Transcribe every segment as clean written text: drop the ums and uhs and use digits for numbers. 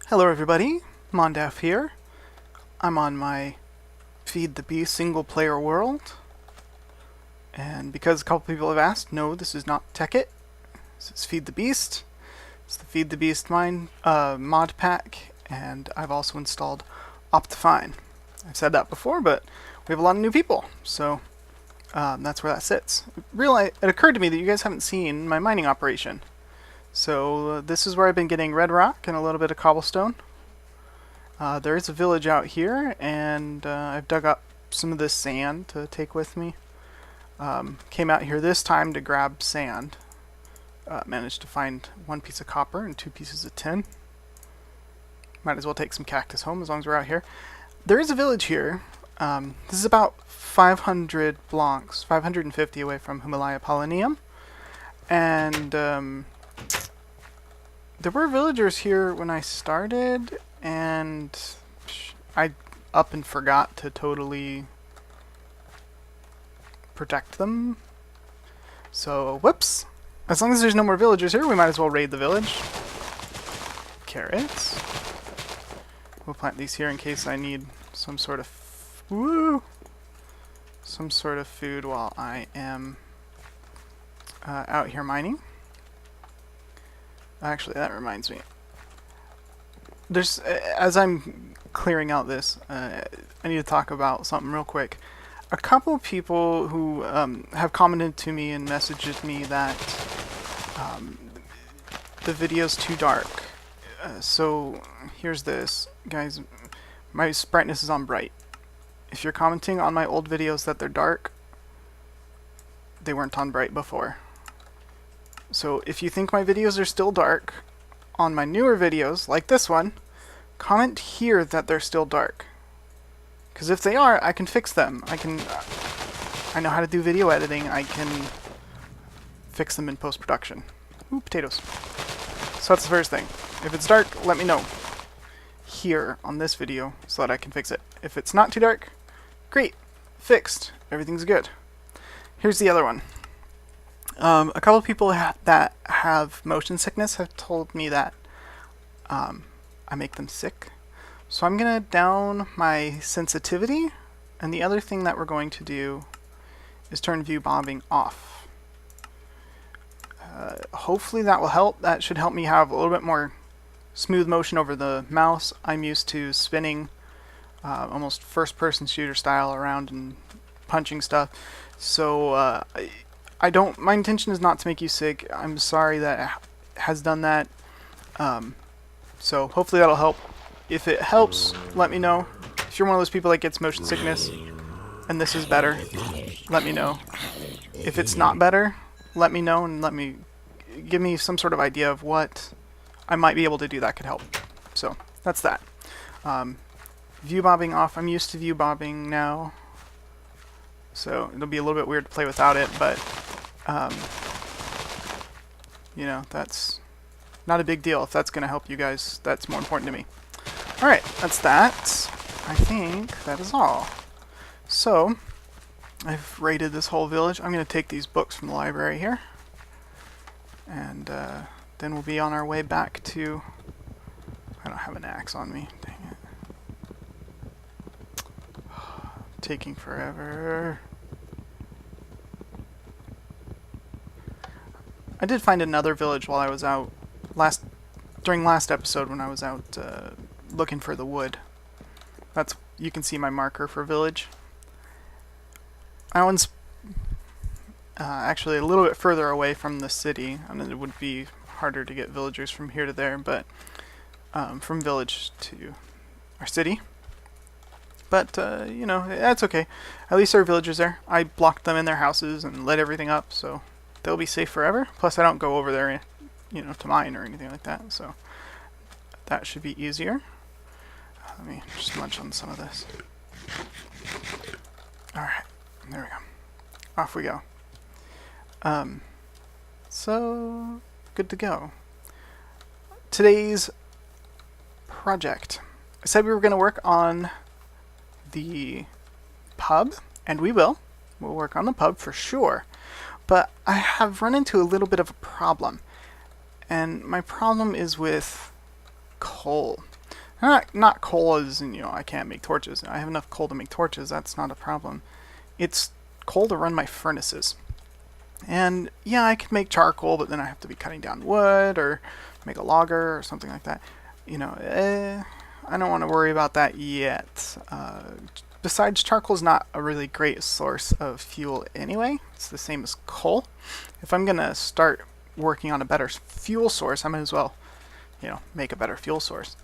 Hello everybody, Mondef here. I'm on my Feed the Beast single player world. And because a couple people have asked, no, this is not Tech-It. This is Feed the Beast. It's the Feed the Beast mod pack, and I've also installed Optifine. I've said that before, but we have a lot of new people, so that's where that sits. It occurred to me that you guys haven't seen my mining operation. So this is where I've been getting red rock and a little bit of cobblestone. There is a village out here, and I've dug up some of this sand to take with me. Came out here this time to grab sand. Managed to find 1 piece of copper and 2 pieces of tin. Might as well take some cactus home as long as we're out here. There is a village here. This is about 500 blocks, 550 away from Himalaya Polonium. And there were villagers here when I started, and I up and forgot to totally protect them. So, whoops. As long as there's no more villagers here, we might as well raid the village. Carrots. We'll plant these here in case I need some sort of some sort of food while I am out here mining. Actually, that reminds me. There's, as I'm clearing out this, I need to talk about something real quick. A couple people who have commented to me and messaged me that the video's too dark. So here's this, guys. My brightness is on bright. If you're commenting on my old videos that they're dark, they weren't on bright before. So if you think my videos are still dark, on my newer videos, like this one, comment here that they're still dark. Because if they are, I can fix them. I know how to do video editing. I can fix them in post-production. Ooh, potatoes. So that's the first thing. If it's dark, let me know here on this video so that I can fix it. If it's not too dark, great. Fixed. Everything's good. Here's the other one. A couple of people that have motion sickness have told me that I make them sick. So I'm going to down my sensitivity, and the other thing that we're going to do is turn view bobbing off. Hopefully that will help. That should help me have a little bit more smooth motion over the mouse. I'm used to spinning almost first-person shooter style around and punching stuff. So my intention is not to make you sick. I'm sorry that it has done that. So hopefully that'll help. If it helps, let me know. If you're one of those people that gets motion sickness and this is better, let me know. If it's not better, let me know and give me some sort of idea of what I might be able to do that could help. So that's that. View bobbing off. I'm used to view bobbing now, so it'll be a little bit weird to play without it, but you know, that's not a big deal. If that's going to help you guys, that's more important to me. Alright, that's that. I think that is all. So, I've raided this whole village. I'm going to take these books from the library here, and then we'll be on our way back to... I don't have an axe on me. Dang it. Taking forever. I did find another village while I was out during last episode when I was out looking for the wood. You can see my marker for village. That one's actually a little bit further away from the city, and it would be harder to get villagers from here to there, but from village to our city. But you know, that's okay. At least there are villagers there. I blocked them in their houses and lit everything up, so they'll be safe forever. Plus, I don't go over there, you know, to mine or anything like that, so that should be easier. Let me just munch on some of this. Alright, there we go. Off we go. So, good to go. Today's project. I said we were going to work on the pub, and we will. We'll work on the pub for sure. But I have run into a little bit of a problem. And my problem is with coal. Not coal as in, I can't make torches. I have enough coal to make torches. That's not a problem. It's coal to run my furnaces. And yeah, I could make charcoal, but then I have to be cutting down wood or make a logger or something like that. I don't want to worry about that yet. Besides, charcoal is not a really great source of fuel anyway. It's the same as coal. If I'm going to start working on a better fuel source, I might as well, make a better fuel source.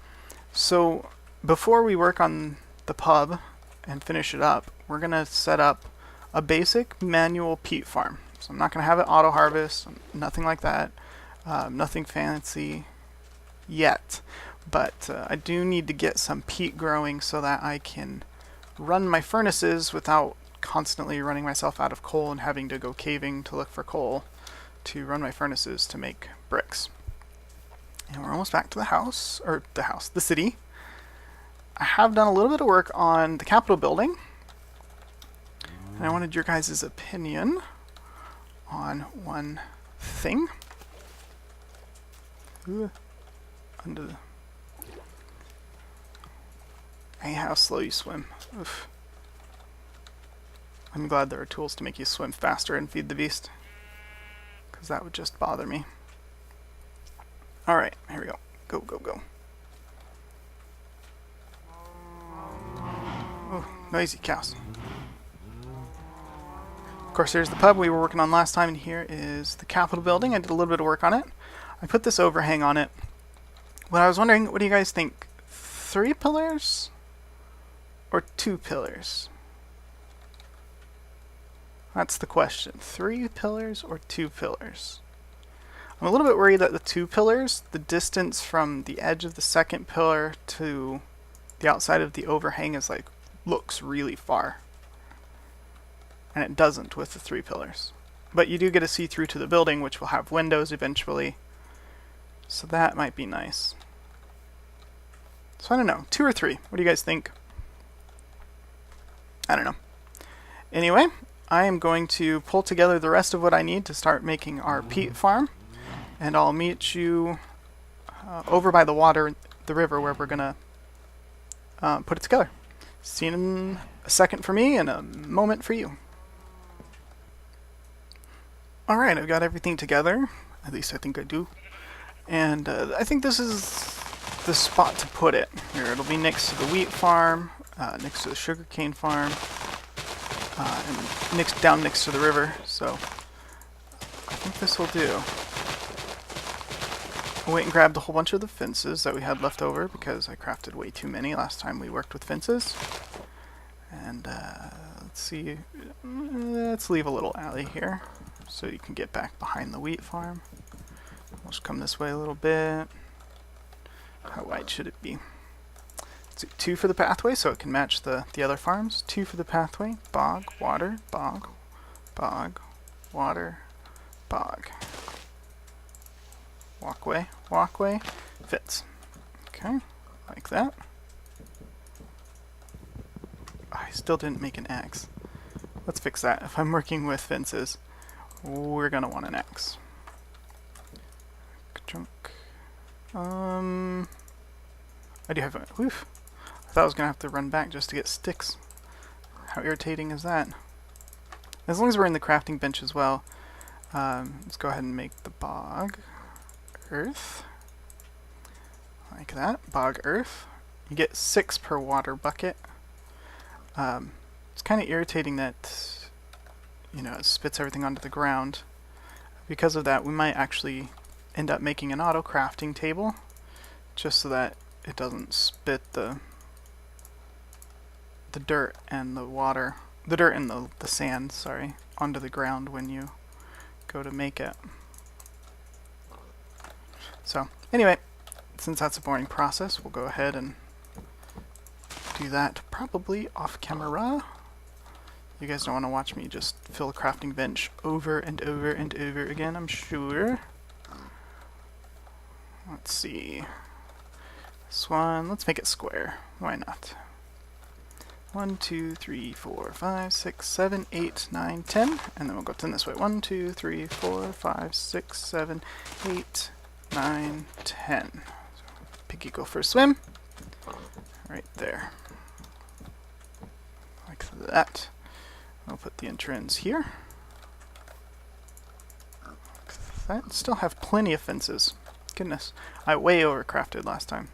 So before we work on the pub and finish it up, we're going to set up a basic manual peat farm. So I'm not going to have it auto harvest, nothing like that, nothing fancy yet. But I do need to get some peat growing so that I can run my furnaces without constantly running myself out of coal and having to go caving to look for coal to run my furnaces to make bricks. And we're almost back to the city. I have done a little bit of work on the Capitol building, and I wanted your guys' opinion on one thing. Hey, how slow you swim. Oof. I'm glad there are tools to make you swim faster and feed the beast, because that would just bother me. Alright, here we go. Go, go, go. Oh, noisy cows. Of course, there's the pub we were working on last time, and here is the Capitol building. I did a little bit of work on it. I put this overhang on it. Well, I was wondering, what do you guys think? 3 pillars? Or 2 pillars? That's the question. 3 pillars or 2 pillars? I'm a little bit worried that the 2 pillars, the distance from the edge of the second pillar to the outside of the overhang is looks really far. And it doesn't with the 3 pillars. But you do get to see through to the building, which will have windows eventually. So that might be nice. So I don't know, 2 or 3? What do you guys think? I don't know. Anyway, I am going to pull together the rest of what I need to start making our peat farm. And I'll meet you over by the river, where we're going to put it together. See you in a second for me and a moment for you. Alright, I've got everything together. At least I think I do. And I think this is the spot to put it. Here, it'll be next to the wheat farm, next to the sugarcane farm, and down next to the river. So I think this will do. I went and grabbed a whole bunch of the fences that we had left over because I crafted way too many last time we worked with fences. And let's see, let's leave a little alley here so you can get back behind the wheat farm. We'll just come this way a little bit. How wide should it be? Let's do 2 for the pathway so it can match the other farms. 2 for the pathway. Bog, water, bog, bog, water, bog. Walkway, walkway, fits. Okay, like that. I still didn't make an axe. Let's fix that. If I'm working with fences, we're gonna want an axe. Chunk. I do have a... Oof. I thought I was gonna have to run back just to get sticks. How irritating is that? As long as we're in the crafting bench as well, let's go ahead and make the bog earth. Like that. Bog earth. You get 6 per water bucket. It's kind of irritating that, it spits everything onto the ground. Because of that, we might actually end up making an auto crafting table, just so that it doesn't spit the dirt and the sand, sorry, onto the ground when you go to make it. So, anyway, since that's a boring process, we'll go ahead and do that probably off camera. You guys don't want to watch me just fill a crafting bench over and over and over again, I'm sure. Let's see. This one, let's make it square. Why not? 1, 2, 3, 4, 5, 6, 7, 8, 9, 10. And then we'll go 10 this way. 1, 2, 3, 4, 5, 6, 7, 8, 9, 10. So, Piggy, go for a swim. Right there. Like that. I'll put the entrance here. Like that. Still have plenty of fences. Goodness. I way overcrafted last time.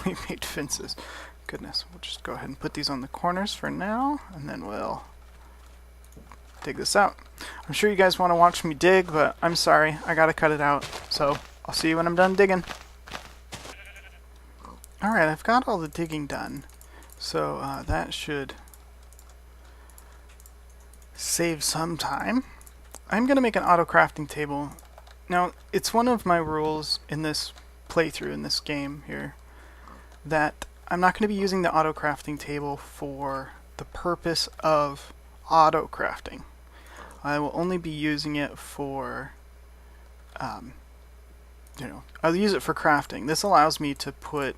We made fences. Goodness. We'll just go ahead and put these on the corners for now, and then we'll dig this out. I'm sure you guys want to watch me dig, but I'm sorry. I gotta cut it out. So, I'll see you when I'm done digging. Alright, I've got all the digging done. So, that should save some time. I'm going to make an auto crafting table. Now, it's one of my rules in this playthrough, in this game here, that I'm not going to be using the auto crafting table for the purpose of auto crafting. I will only be using it for, I'll use it for crafting. This allows me to put,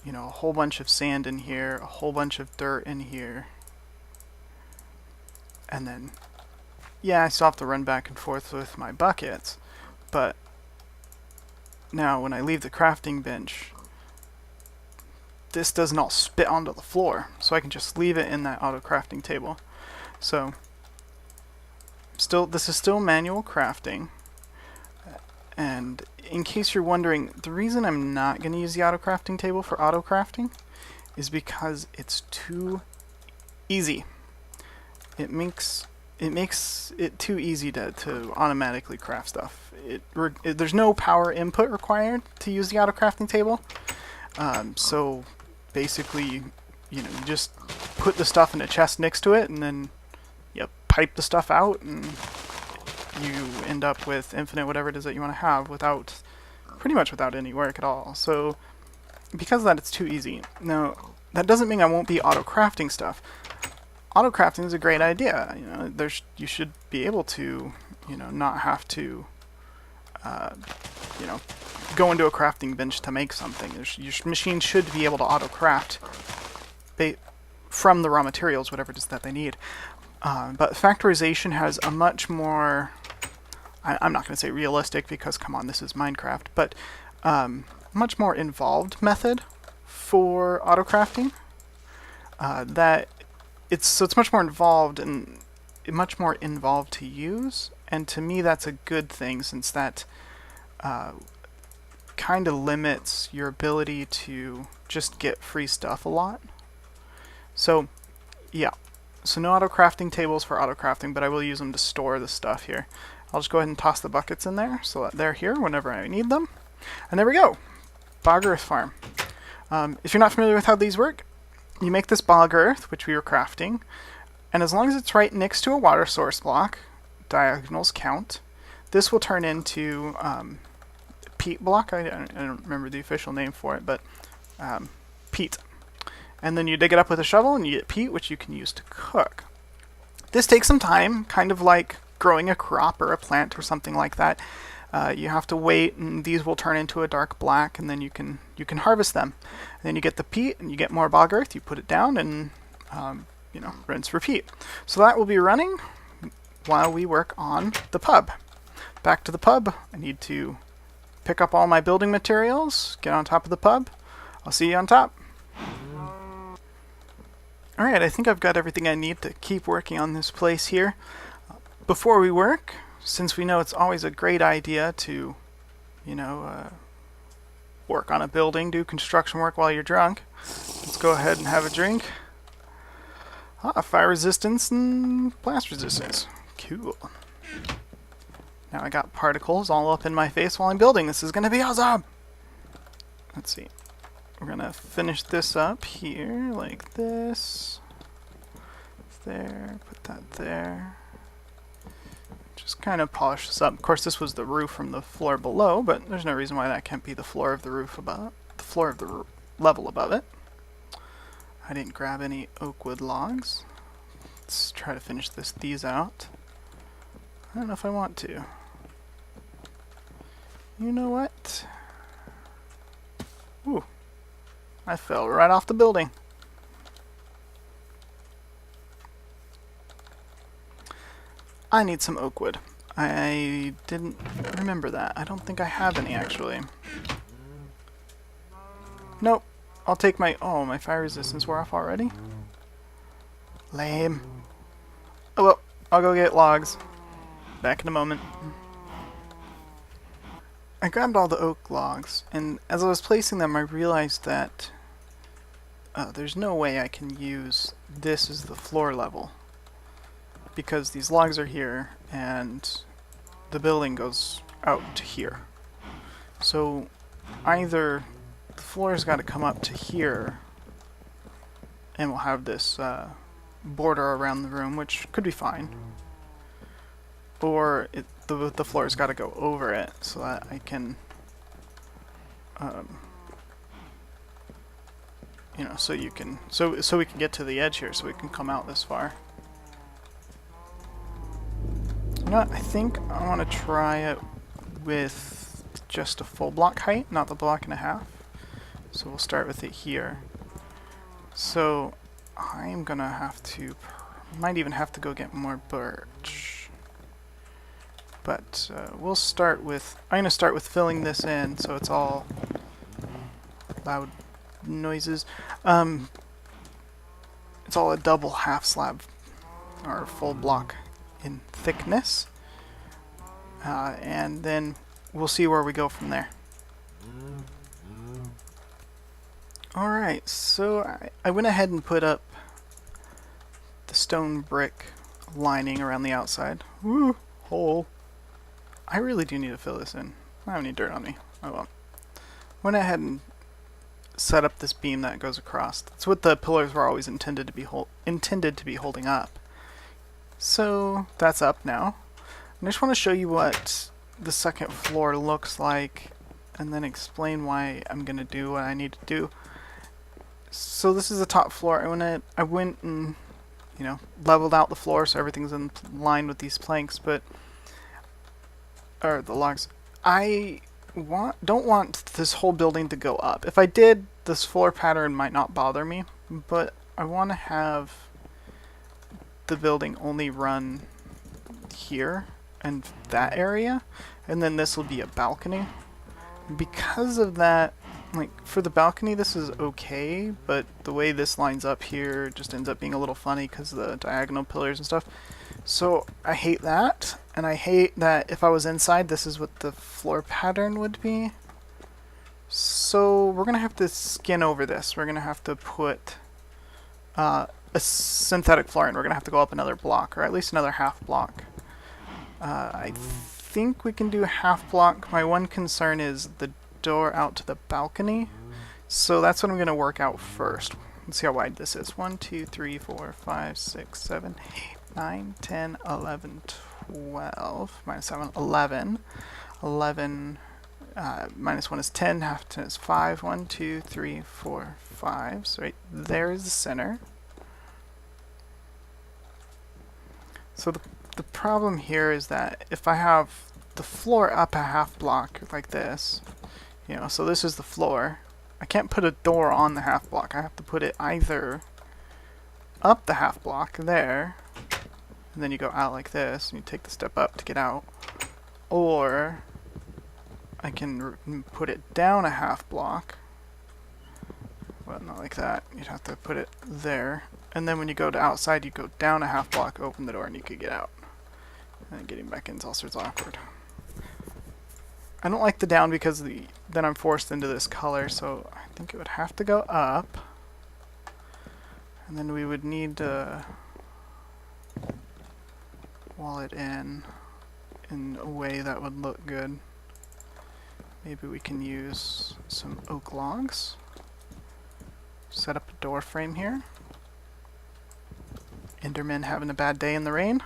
a whole bunch of sand in here, a whole bunch of dirt in here, and then, yeah, I still have to run back and forth with my buckets, but now when I leave the crafting bench, this doesn't all spit onto the floor, so I can just leave it in that auto crafting table. So, this is still manual crafting, and in case you're wondering, the reason I'm not going to use the auto crafting table for auto crafting is because it's too easy. It makes it too easy to automatically craft stuff. There's no power input required to use the auto crafting table. So basically, you just put the stuff in a chest next to it, and then you pipe the stuff out, and you end up with infinite whatever it is that you want to have pretty much without any work at all. So because of that, it's too easy. Now, that doesn't mean I won't be auto crafting stuff. Auto crafting is a great idea. You should be able to, not have to, go into a crafting bench to make something. Your machine should be able to auto craft from the raw materials, whatever it is that they need. But factorization has a much more, I'm not going to say realistic because, come on, this is Minecraft, but much more involved method for auto crafting. It's much more involved and much more involved to use, and to me that's a good thing, since that kind of limits your ability to just get free stuff a lot. So, yeah. So no auto crafting tables for auto crafting, but I will use them to store the stuff here. I'll just go ahead and toss the buckets in there so that they're here whenever I need them. And there we go. Bog earth farm. If you're not familiar with how these work, you make this bog earth, which we were crafting, and as long as it's right next to a water source block, diagonals count, this will turn into peat block. I don't remember the official name for it, but peat. And then you dig it up with a shovel and you get peat, which you can use to cook. This takes some time, kind of like growing a crop or a plant or something like that. You have to wait, and these will turn into a dark black, and then you can harvest them. And then you get the peat, and you get more bog earth. You put it down, and rinse, repeat. So that will be running while we work on the pub. Back to the pub. I need to pick up all my building materials, get on top of the pub. I'll see you on top. Alright, I think I've got everything I need to keep working on this place here. Before we work, since we know it's always a great idea to, work on a building, do construction work while you're drunk, let's go ahead and have a drink. Fire resistance and blast resistance. Cool. Now I got particles all up in my face while I'm building. This is going to be awesome! Let's see. We're going to finish this up here, like this. There, put that there. Just kind of polish this up. Of course, this was the roof from the floor below, but there's no reason why that can't be the floor of the roof above, the floor of the level above it. I didn't grab any oak wood logs. Let's try to finish these out. I don't know if I want to. You know what? Ooh. I fell right off the building. I need some oak wood. I didn't remember that. I don't think I have any, actually. Nope. I'll take my... Oh, my fire resistance wore off already? Lame. Oh well, I'll go get logs. Back in a moment. I grabbed all the oak logs, and as I was placing them I realized that there's no way I can use this as the floor level, because these logs are here and the building goes out to here. So either the floor's got to come up to here and we'll have this border around the room, which could be fine, or the floor's got to go over it so that I can you know, so we can get to the edge here, so we can come out this far. You know what, I think I want to try it with just a full block height, not the block and a half. So we'll start with it here. So I'm gonna have to, might even have to go get more birch. But we'll start with, I'm gonna start with filling this in so it's all loud noises. It's all a double half slab or full block in thickness, and then we'll see where we go from there. Alright, so I went ahead and put up the stone brick lining around the outside. Woo! Hole. I really do need to fill this in. I don't have any dirt on me. Oh well. Went ahead and set up this beam that goes across. That's what the pillars were always intended to be holding up. So that's up now. And I just want to show you what the second floor looks like, and then explain why I'm gonna do what I need to do. So this is the top floor. I went and, you know, leveled out the floor so everything's in line with these planks, but or the logs. I don't want this whole building to go up. If I did, this floor pattern might not bother me, but I want to have the building only run here and that area, and then this will be a balcony. Because of that, like, for the balcony this is okay, but the way this lines up here just ends up being a little funny because of the diagonal pillars and stuff. So I hate that, and I hate that if I was inside this is what the floor pattern would be. So we're going to have to skin over this. We're going to have to put a synthetic floor in. We're going to have to go up another block, or at least another half block. I think we can do a half block. My one concern is the door out to the balcony. So that's what I'm going to work out first. Let's see how wide this is. 1, 2, 3, 4, 5, 6, 7, 8, 9, 10, 11, 12, minus 7, 11. 11 minus 1 is 10, half 10 is 5. 1, 2, 3, 4, 5. So right there is the center. So the problem here is that if I have the floor up a half block like this, you know, so this is the floor, I can't put a door on the half block. I have to put it either up the half block there, and then you go out like this, and you take the step up to get out, or I can put it down a half block. Well, not like that. You'd have to put it there, and then when you go to outside, you go down a half block, open the door, and you could get out. And getting back in is all sorts of awkward. I don't like the down because then I'm forced into this color, so I think it would have to go up. And then we would need to wall it in a way that would look good. Maybe we can use some oak logs. Set up a door frame here. Enderman having a bad day in the rain.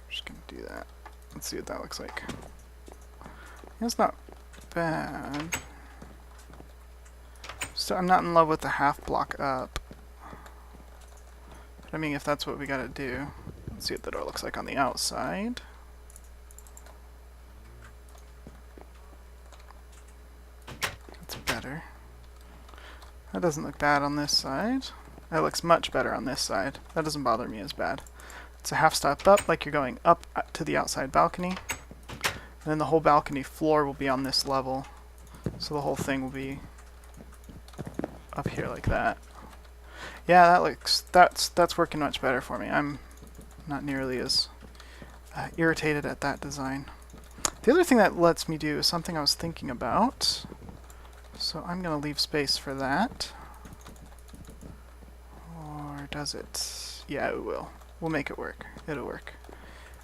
Just gonna do that. Let's see what that looks like. It's not bad. So I'm not in love with the half block up. But I mean, if that's what we gotta do. Let's see what the door looks like on the outside. That's better. That doesn't look bad on this side. That looks much better on this side. That doesn't bother me as bad. It's a half step up, like you're going up to the outside balcony. And then the whole balcony floor will be on this level. So the whole thing will be up here like that. Yeah, that's working much better for me. I'm not nearly as irritated at that design. The other thing that lets me do is something I was thinking about. So I'm going to leave space for that. Or does it? Yeah, it will. We'll make it work. It'll work.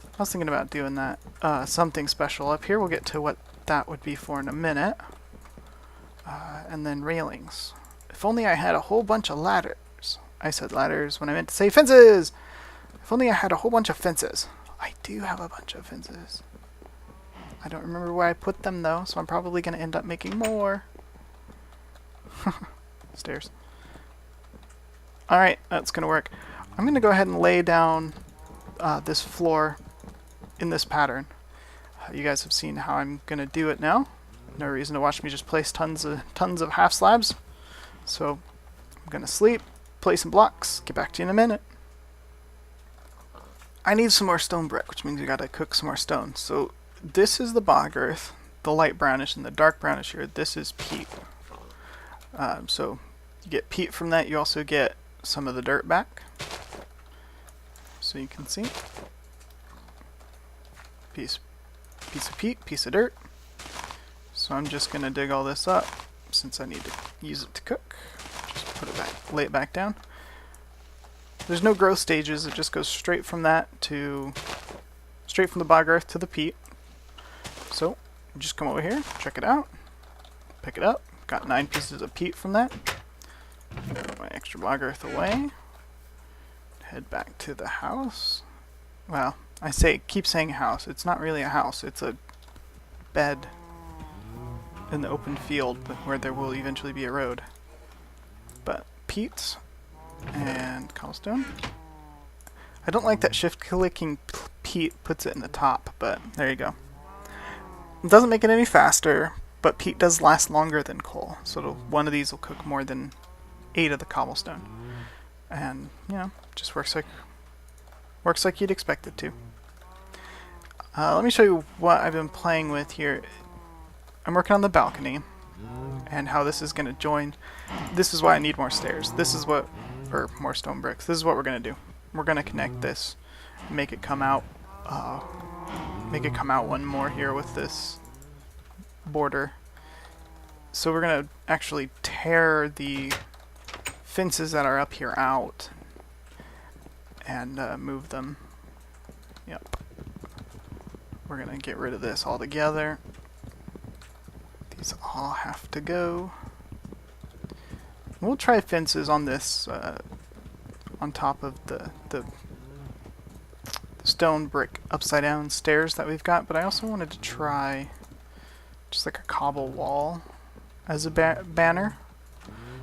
I was thinking about doing that. Something special up here. We'll get to what that would be for in a minute. And then railings. If only I had a whole bunch of ladders. I said ladders when I meant to say fences! If only I had a whole bunch of fences. I do have a bunch of fences. I don't remember where I put them though, so I'm probably going to end up making more. Stairs. Alright, that's going to work. I'm going to go ahead and lay down this floor in this pattern. You guys have seen how I'm going to do it now. No reason to watch me just place tons of half slabs. So I'm going to sleep, place some blocks, get back to you in a minute. I need some more stone brick, which means we got to cook some more stone. So this is the bog earth, the light brownish and the dark brownish here. This is peat. So you get peat from that. You also get some of the dirt back. So you can see. Piece of peat, piece of dirt. So I'm just going to dig all this up since I need to use it to cook. Just put it back, lay it back down. There's no growth stages. It just goes straight from straight from the bog earth to the peat. So just come over here, check it out, pick it up. Got 9 pieces of peat from that. Put my extra bog earth away. Head back to the house. Well, keep saying house. It's not really a house. It's a bed in the open field where there will eventually be a road. But peat and cobblestone. I don't like that shift-clicking peat puts it in the top, but there you go. It doesn't make it any faster, but peat does last longer than coal. So one of these will cook more than 8 of the cobblestone. And, you know, just works like you'd expect it to. Let me show you what I've been playing with here. I'm working on the balcony and how this is going to join. This is why I need more stairs. Or more stone bricks. This is what we're going to do. We're going to connect this, make it come out one more here with this border. So we're going to actually tear the fences that are up here out and move them. Yep. We're going to get rid of this altogether. These all have to go. We'll try fences on this, on top of the stone brick upside down stairs that we've got, but I also wanted to try just like a cobble wall as a banner.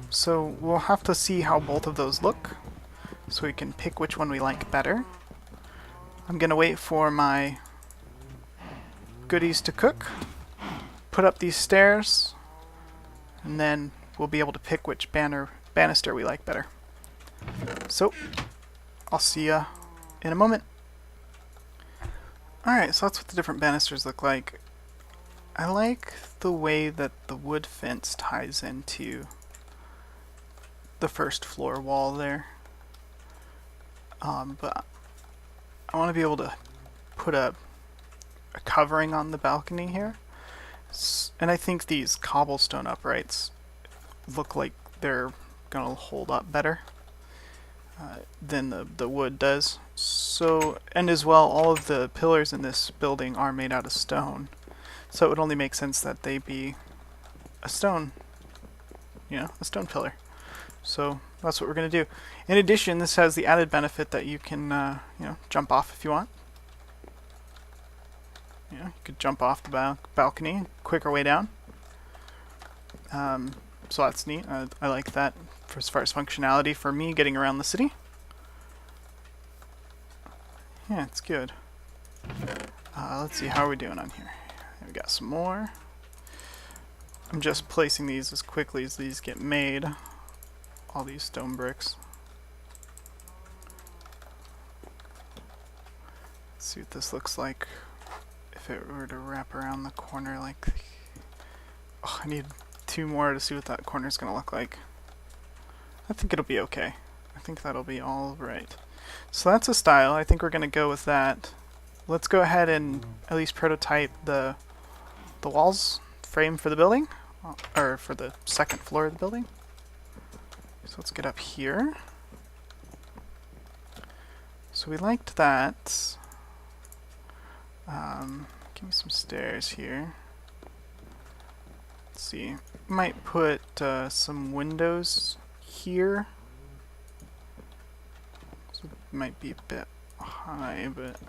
So we'll have to see how both of those look so we can pick which one we like better. I'm gonna wait for my goodies to cook, put up these stairs, and then we'll be able to pick which banister we like better. So I'll see ya in a moment. Alright, so that's what the different banisters look like. I like the way that the wood fence ties into the first floor wall there. But I want to be able to put a covering on the balcony here. And I think these cobblestone uprights look like they're going to hold up better than the wood does. So, and as well, all of the pillars in this building are made out of stone. So it would only make sense that they be a stone, a stone pillar. So that's what we're going to do. In addition, this has the added benefit that you can, jump off if you want. You could jump off the balcony, quicker way down. So that's neat. I like that for as far as functionality for me getting around the city. Yeah, it's good. Let's see, how are we doing on here? We got some more. I'm just placing these as quickly as these get made. All these stone bricks. Let's see what this looks like if if it were to wrap around the corner like... Oh, I need 2 more to see what that corner's gonna look like. I think it'll be okay. I think that'll be all right. So that's a style. I think we're gonna go with that. Let's go ahead and at least prototype the walls frame for the building, or for the second floor of the building. So let's get up here. So we liked that. Give me some stairs here. Let's see. Might put some windows here. So it might be a bit high, but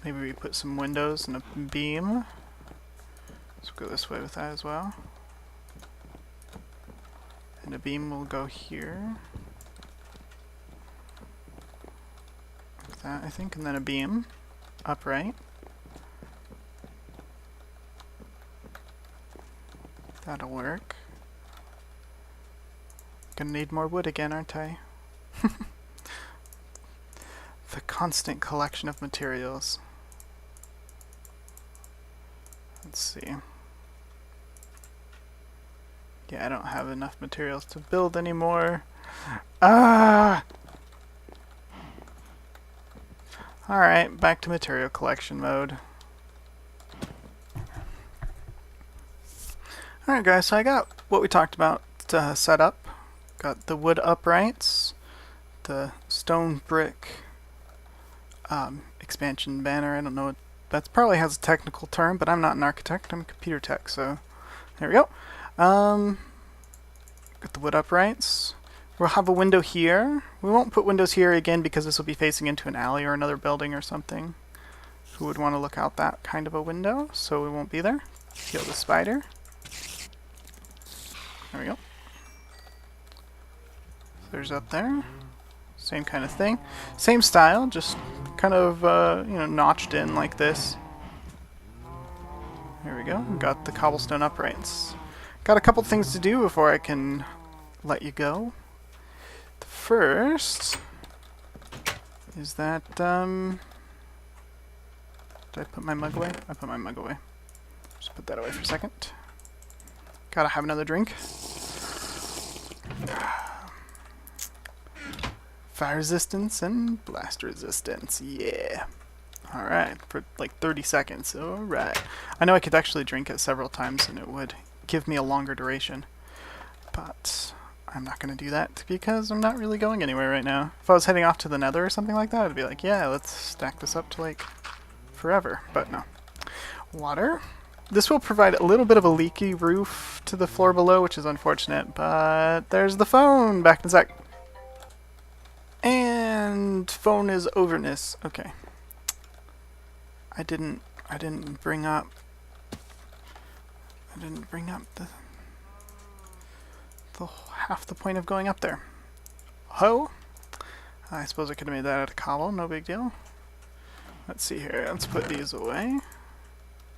maybe we put some windows and a beam. Let's go this way with that as well. And a beam will go here. Like that, I think, and then a beam upright. That'll work. Gonna need more wood again, aren't I? The constant collection of materials. Let's see. Yeah, I don't have enough materials to build anymore. Ah! Alright, back to material collection mode. Alright guys, so I got what we talked about set up. Got the wood uprights, the stone brick expansion banner. I don't know what that probably has a technical term, but I'm not an architect, I'm a computer tech, so there we go. Got the wood uprights. We'll have a window here. We won't put windows here again because this will be facing into an alley or another building or something. Who would want to look out that kind of a window, so we won't be there. Kill the spider. There we go. There's up there. Same kind of thing. Same style, just kind of, you know, notched in like this. There we go. Got the cobblestone uprights. Got a couple things to do before I can let you go. The first is that, did I put my mug away? I put my mug away. Just put that away for a second. Gotta have another drink. Fire resistance and blast resistance, yeah. Alright, for like 30 seconds, alright. I know I could actually drink it several times and it would give me a longer duration. But I'm not going to do that because I'm not really going anywhere right now. If I was heading off to the nether or something like that, I'd be like, yeah, let's stack this up to like forever. But no. Water. This will provide a little bit of a leaky roof to the floor below, which is unfortunate, but there's the phone. Back in a sec. And phone is overness. Okay. I didn't bring up the half the point of going up there. Ho! I suppose I could have made that out of cobble, no big deal. Let's see here, let's put these away.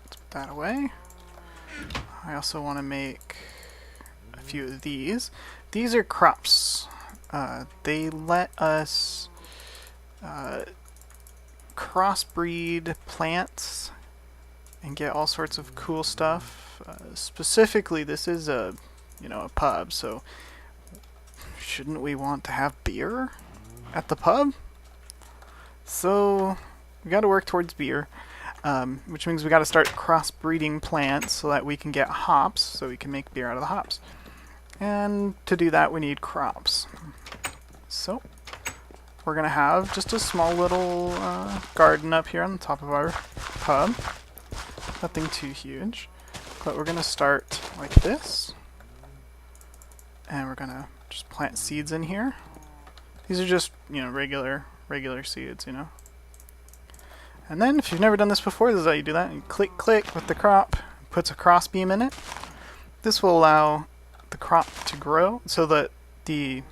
Let's put that away. I also want to make a few of these. These are crops. They let us crossbreed plants and get all sorts of cool stuff. Specifically, this is a pub, so shouldn't we want to have beer at the pub? So we got to work towards beer, which means we got to start crossbreeding plants so that we can get hops, so we can make beer out of the hops. And to do that, we need crops. So we're gonna have just a small little garden up here on the top of our pub. Nothing too huge, but we're gonna start like this, and we're gonna just plant seeds in here. These are just regular seeds, And then if you've never done this before, this is how you do that. You click with the crop, puts a cross beam in it. This will allow the crop to grow so that the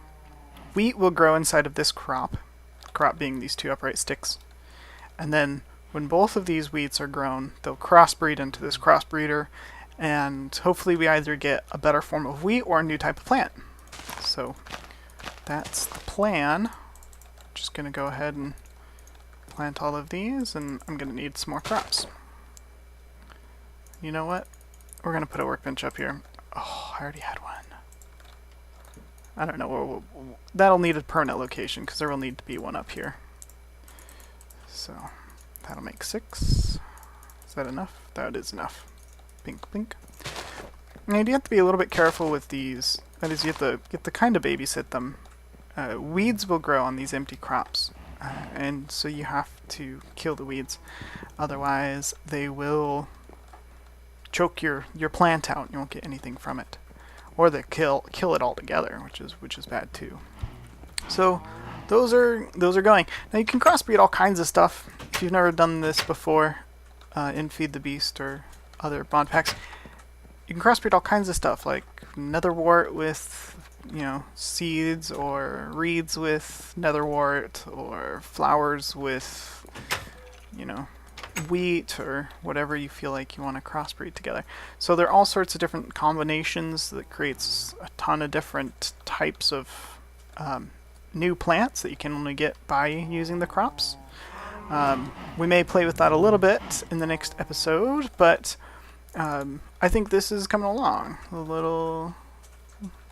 wheat will grow inside of this crop. The crop being these two upright sticks. And then when both of these wheats are grown, they'll crossbreed into this crossbreeder, and hopefully we either get a better form of wheat or a new type of plant. So that's the plan. Just gonna go ahead and plant all of these, and I'm going to need some more crops. You know what? We're going to put a workbench up here. Oh, I already had one. I don't know. That'll need a permanent location, because there will need to be one up here. So, that'll make 6. Is that enough? That is enough. Pink, pink. And you have to be a little bit careful with these. That is, you have to kind of babysit them. Weeds will grow on these empty crops, and so you have to kill the weeds. Otherwise, they will choke your plant out, and you won't get anything from it. Or they kill it altogether, which is bad too. So those are going. Now you can crossbreed all kinds of stuff. If you've never done this before in Feed the Beast or other mod packs, you can crossbreed all kinds of stuff, like netherwort with, you know, seeds, or reeds with netherwort, or flowers with, you know, wheat, or whatever you feel like you want to crossbreed together. So there are all sorts of different combinations that creates a ton of different types of new plants that you can only get by using the crops. We may play with that a little bit in the next episode, but I think this is coming along a little.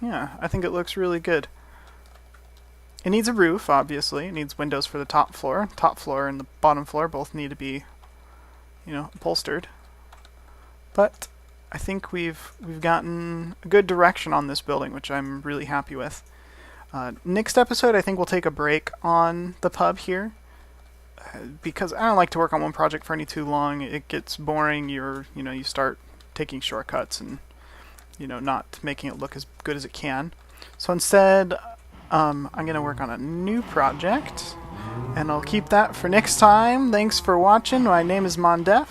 Yeah, I think it looks really good. It needs a roof, obviously. It needs windows for the top floor. Top floor and the bottom floor both need to be, you know, upholstered. But I think we've gotten a good direction on this building, which I'm really happy with. Next episode, I think we'll take a break on the pub here, because I don't like to work on one project for any too long. It gets boring. You start taking shortcuts and, you know, not making it look as good as it can. So instead, I'm going to work on a new project, and I'll keep that for next time. Thanks for watching. My name is Mondef,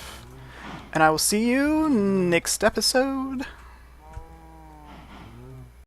and I will see you next episode.